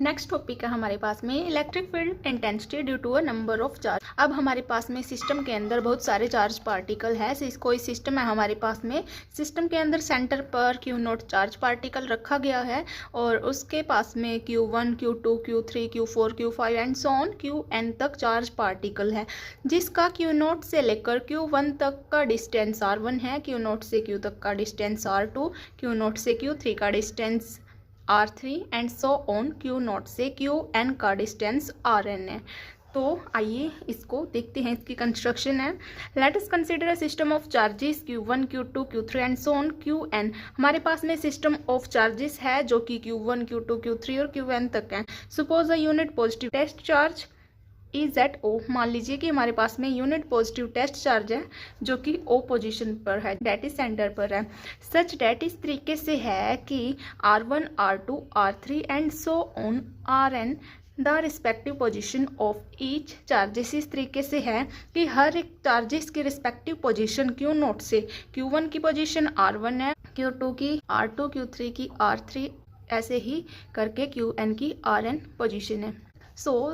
Next topic है हमारे पास में electric field intensity due to a number of charge. अब हमारे पास में सिस्टम के अंदर बहुत सारे चार्ज पार्टिकल है। कोई सिस्टम है हमारे पास में, सिस्टम के अंदर सेंटर पर Q0 चार्ज पार्टिकल रखा गया है और उसके पास में Q1, Q2, Q3, Q4, Q5 and so on Qn तक चार्ज पार्टिकल है, जिसका Q0 से लेकर Q1 तक का डिस्टेंस R1 है, Q0 से Q तक का डिस्टेंस R2, Q0 से Q3 का distance R3 and so on Q0 से Qn का डिस्टेंस Rn है। तो आइए इसको देखते हैं, इसकी कंस्ट्रक्शन है। Let us consider a system of charges Q1, Q2, Q3 and so on Qn। हमारे पास में सिस्टम ऑफ चार्जेस है जो कि Q1, Q2, Q3 और Qn तक है। Suppose a unit positive test charge is at O। मान लीजिए कि हमारे पास में यूनिट पॉजिटिव टेस्ट चार्ज है जो कि O पोजीशन पर है, डेट इज सेंटर पर है। सच डेट इस तरीके से है कि R1, R2, R3 and so on Rn the respective position of each charges इस तरीके से है कि हर एक चार्जेस की रिस्पेक्टिव पोजीशन Q0 से Q1 की पोजीशन R1 है, Q2 की R2, Q3 की R3, ऐसे ही करके Qn की Rn पोजीशन है।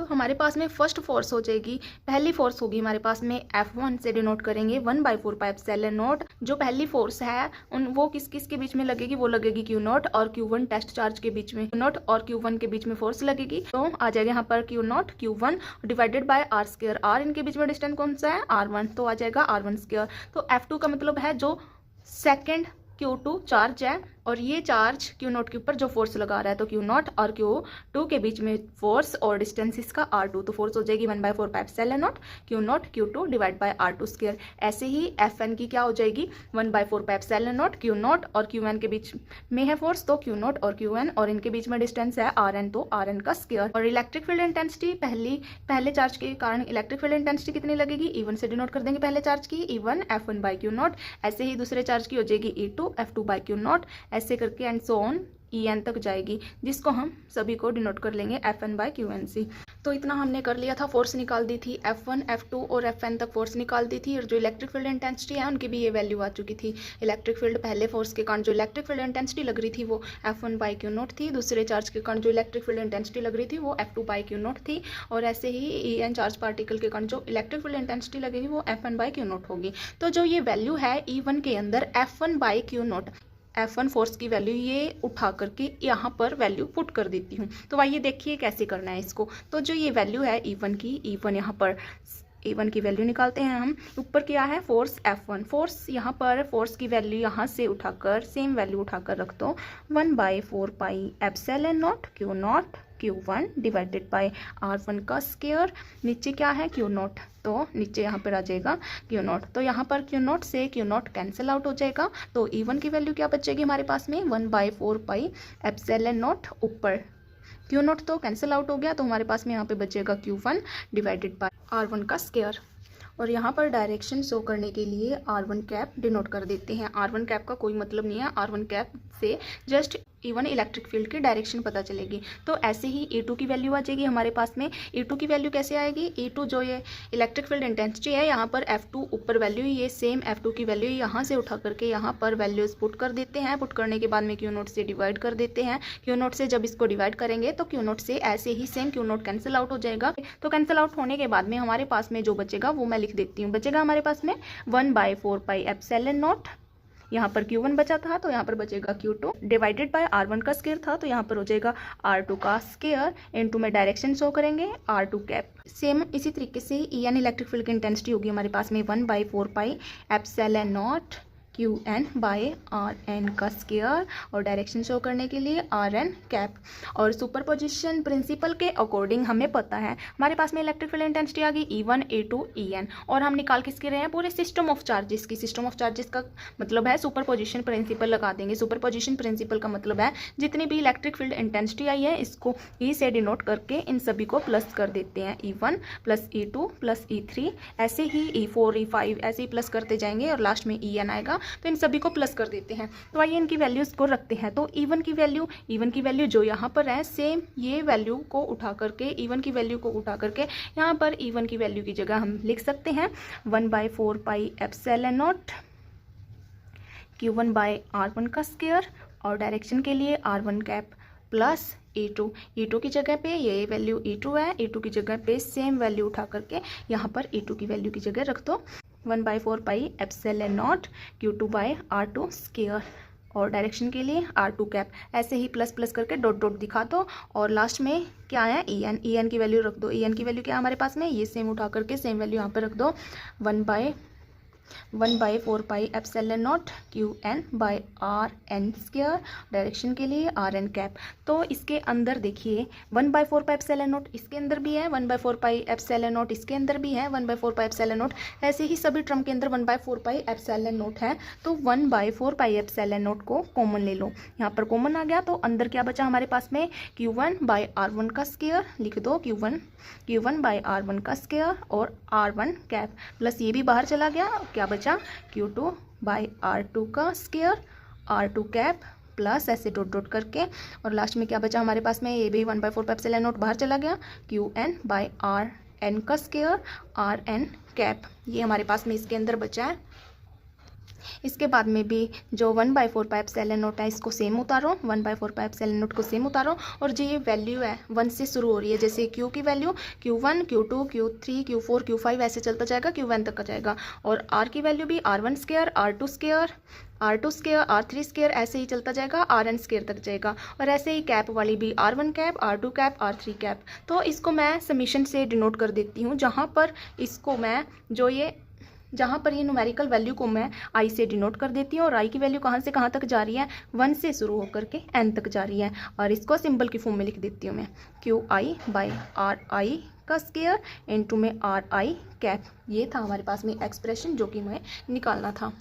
हमारे पास में फर्स्ट फोर्स हो जाएगी, पहली फोर्स होगी हमारे पास में F1 से डिनोट करेंगे 1/4πε0। जो पहली फोर्स है वो किस किस के बीच में लगेगी, वो लगेगी Q0 और Q1 टेस्ट चार्ज के बीच में, Q0 और Q1 के बीच में फोर्स लगेगी। तो आ जाएगा यहाँ पर Q0 Q1 divided by R²। R इनके बीच में डिस्टेंस कौन सा है, R1, तो आ जाएगा R1²। तो F2 का मतलब है जो सेकेंड Q2 चार्ज है और ये चार्ज Q0 के ऊपर जो फोर्स लगा रहा है, तो Q0 और Q2 के बीच में फोर्स और डिस्टेंस इसका R2, तो फोर्स हो जाएगी 1/4πε0 Q0 Q2 divide by R2²। ऐसे ही Fn की क्या हो जाएगी 1/4πε0 Q0 और Qn के बीच में है फोर्स, तो Q0 और Qn और इनके बीच में डिस्टेंस है Rn, तो Rn का स्क्वायर। और इलेक्ट्रिक फील्ड इंटेंसिटी पहले चार्ज के कारण इलेक्ट्रिक फील्ड इंटेंसिटी कितनी लगेगी, E1 से डिनोट कर देंगे पहले चार्ज की, E1 F1/Q0। ऐसे ही दूसरे चार्ज की हो जाएगी E2 F2/Q0, ऐसे करके एंड सो ऑन En तक जाएगी, जिसको हम सभी को डिनोट कर लेंगे Fn/Qnc। तो इतना हमने कर लिया था, फोर्स निकाल दी थी F1, F2 और Fn तक फोर्स निकाल दी थी। और जो इलेक्ट्रिक फील्ड इंटेंसिटी है उनकी भी ये वैल्यू आ चुकी थी। इलेक्ट्रिक फील्ड पहले फोर्स के कारण जो इलेक्ट्रिक फील्ड इंटेंसिटी लग रही थी वो F1/Q0 थी, दूसरे चार्ज के कारण जो इलेक्ट्रिक फील्ड इंटेंसिटी लग रही थी वो F2/Q0 थी, और ऐसे ही En चार्ज पार्टिकल के कारण जो इलेक्ट्रिक फील्ड इंटेंसिटी लगेगी वो Fn/Q0 होगी। तो जो ये वैल्यू है E1 के अंदर F1/Q0, F1 फोर्स की वैल्यू ये उठा करके यहाँ पर वैल्यू पुट कर देती हूँ। तो आइए देखिए कैसे करना है इसको। तो जो ये वैल्यू है E1 की, E1 यहाँ पर E1 की वैल्यू निकालते हैं हम। ऊपर क्या है फोर्स F1, फोर्स यहाँ पर फोर्स की वैल्यू यहाँ से उठाकर सेम वैल्यू उठाकर रख दो 1/4πε0 Q0 Q1 divided by R1 का स्क्वायर। नीचे क्या है Q0, तो नीचे यहाँ पर आ जाएगा Q0, तो यहाँ पर Q0 से Q0 कैंसिल आउट हो जाएगा। तो E1 की वैल्यू क्या बचेगी हमारे पास में 1/4πε0। ऊपर Q0 तो कैंसिल आउट हो गया, तो हमारे पास में यहाँ पे बचेगा Q1 डिवाइडेड बाय R1 का स्क्वायर। और यहाँ पर डायरेक्शन शो करने के लिए R1 कैप डिनोट कर देते हैं। R1 कैप का कोई मतलब नहीं है, R1 कैप से जस्ट E1 इलेक्ट्रिक फील्ड की डायरेक्शन पता चलेगी। तो ऐसे ही E2 की वैल्यू आ जाएगी हमारे पास में। E2 की वैल्यू कैसे आएगी, E2 जो ये इलेक्ट्रिक फील्ड इंटेंसिटी है, यहाँ पर F2 ऊपर वैल्यू, ये सेम F2 की वैल्यू यहाँ से उठा करके यहाँ पर वैल्यूज पुट कर देते हैं। पुट करने के बाद में Q0 से डिवाइड कर देते हैं। Q0 से जब इसको डिवाइड करेंगे तो Q0 से ऐसे ही सेम Q0 कैंसिल आउट हो जाएगा। तो कैंसिल आउट होने के बाद में हमारे पास में जो बचेगा वो मैं लिख देती हूँ। बचेगा हमारे पास में 1/4πε0, यहाँ पर Q1 बचा था तो यहाँ पर बचेगा Q2 डिवाइडेड बाय R1 का स्क्वायर था, तो यहाँ पर हो जाएगा R2 का स्क्वायर इनटू में डायरेक्शन शो करेंगे R2 कैप। सेम इसी तरीके से En इलेक्ट्रिक फील्ड की इंटेंसिटी होगी हमारे पास में 1/4πε0 Qn बाय Rn का स्क्वायर, और डायरेक्शन शो करने के लिए Rn कैप। और सुपरपोजिशन प्रिंसिपल के अकॉर्डिंग हमें पता है हमारे पास में इलेक्ट्रिक फील्ड इंटेंसिटी आ गई E1 E2 En, और हम निकाल किसके रहे हैं पूरे सिस्टम ऑफ चार्जेस की। सिस्टम ऑफ चार्जेस का मतलब है सुपरपोजिशन प्रिंसिपल लगा देंगे। सुपरपोजिशन प्रिंसिपल का मतलब है जितनी भी इलेक्ट्रिक फील्ड इंटेंसिटी आई है इसको E से डिनोट करके इन सभी को प्लस कर देते हैं, E1 plus E2 plus E3, ऐसे ही E4 E5 ऐसे ही प्लस करते जाएंगे और लास्ट में En आएगा, तो इन सभी को प्लस कर देते हैं। तो आइए इनकी वैल्यूज को रखते हैं। तो E1 की वैल्यू जो यहाँ पर है सेम ये वैल्यू को उठा करके E1 की वैल्यू को उठा करके यहाँ पर E1 की वैल्यू की जगह हम लिख सकते हैं 1/4πε0 Q1 बाय R1 का स्क्वायर, और डायरेक्शन के लिए R1 कैप प्लस E2 की जगह पे ये वैल्यू E2 है, E2 की जगह पे सेम वैल्यू उठा करके यहाँ पर E2 की वैल्यू की जगह रख दो 1/4 pi epsilon naught Q2 by R2 square, और डायरेक्शन के लिए R2 कैप ऐसे ही प्लस प्लस करके डॉट डॉट दिखा दो। और लास्ट में क्या है EN की वैल्यू रख दो। EN की वैल्यू क्या है हमारे पास में, ये सेम उठा करके सेम वैल्यू यहाँ पर रख दो 1/4 pi epsilon naught QN by RN square, direction के लिए RN कैप। तो इसके अंदर देखिए 1/4 पाई एप्सिलॉन नॉट इसके अंदर भी है, 1/4 पाई एप्सिलॉन नॉट इसके अंदर भी है, 1/4 पाई एप्सिलॉन नॉट, ऐसे ही सभी टर्म के अंदर 1/4 पाई एप्सिलॉन नॉट है। तो 1/4 पाई एप्सिलॉन नॉट को कॉमन ले लो, यहाँ पर कॉमन आ गया तो अंदर क्या बचा हमारे पास में Q1 बाय R1 का स्क्वायर, लिख दो Q1 बाय R1 का स्क्वायर और R1 कैप, प्लस ये भी बाहर चला गया, क्या बचा Q2 बाय R2 का स्क्वायर R2 कैप, प्लस ऐसे डॉट डॉट करके, और लास्ट में क्या बचा हमारे पास में, ये भी 1/4 एप्सिलॉन नॉट बाहर चला गया QN बाय RN का स्क्वायर RN कैप, ये हमारे पास में इसके अंदर बचा है। इसके बाद में भी जो 1/4 पाई एप्सिलॉन नॉट है इसको सेम उतारो, 1/4 पाई एप्सिलॉन नॉट को सेम उतारो, और जो ये वैल्यू है 1 से शुरू हो रही है, जैसे Q की value Q1 Q2 Q3 Q4 Q5 ऐसे चलता जाएगा, Q1 तक का जाएगा, और R की वैल्यू भी R1 square R2 square R3 square ऐसे ही चलता जाएगा, RN स्क्वायर तक जाएगा, और ऐसे ही कैप वाली भी R1 cap R2 cap R3 cap. तो इसको मैं समीशन से डिनोट कर देती हूँ, जहाँ पर इसको मैं जहाँ पर ये न्यूमेरिकल वैल्यू को मैं I से डिनोट कर देती हूँ, और I की वैल्यू कहाँ से कहाँ तक जा रही है, 1 से शुरू होकर के N तक जा रही है, और इसको सिंबल की फॉर्म में लिख देती हूँ मैं QI बाई RI का स्क्वायर इनटू में RI कैप। ये था हमारे पास में एक्सप्रेशन जो कि हमें निकालना था।